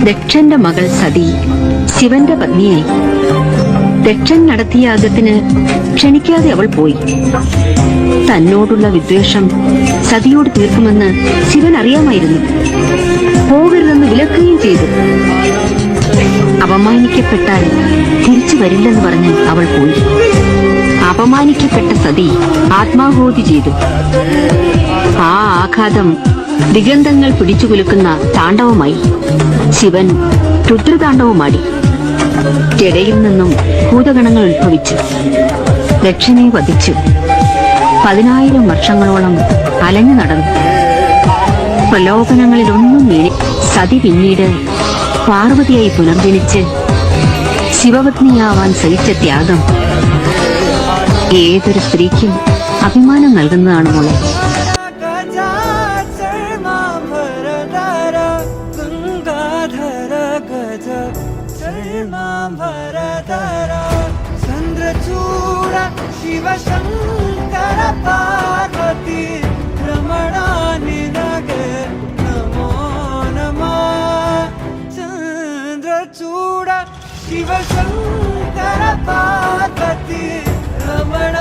ദക്ഷന്റെ മകൾ സതി ശിവന്റെ പത്നിയായി. ദക്ഷൻ നടത്തിയ യാഗത്തിന് ക്ഷണിക്കാതെ അവൾ പോയി. തന്നോടുള്ള വിദ്വേഷം സതിയോട് തീർക്കുമെന്ന് ശിവൻ അറിയാമായിരുന്നു. പോകരുതെന്ന് വിലക്കുകയും ചെയ്തു. അപമാനിക്കപ്പെട്ടാൽ തിരിച്ചു വരില്ലെന്ന് പറഞ്ഞ് അവൾ പോയി. അപമാനിക്കപ്പെട്ട സതി ആത്മാഹൂതി ചെയ്തു. ആ ആഘാതം ദിഗന്ധങ്ങൾ പിടിച്ചുകുലുക്കുന്ന താണ്ഡവമായി. ശിവൻ രുദ്രതാണ്ഡവമാടി. ജടയിൽ നിന്നും ഭൂതഗണങ്ങൾ ഉത്ഭവിച്ചു. ദക്ഷനെ വധിച്ചു. 10,000 വർഷങ്ങളോളം അലഞ്ഞു നടന്നു. പ്രലോഭനങ്ങളിലൊന്നും വീണി സതി പിന്നീട് പാർവതിയായി പുനർജനിച്ച് ശിവപത്നിയാവാൻ സഹിച്ച ത്യാഗം ഏതൊരു സ്ത്രീക്കും അഭിമാനം നൽകുന്നതാണ് മോളെ. ചന്ദ്രചൂഡ ശിവശങ്കര പാർവതി രമണ നിനഗേ നമോ നമഃ. ചന്ദ്രചൂഡ ശിവശങ്കര പാർവതി രമണ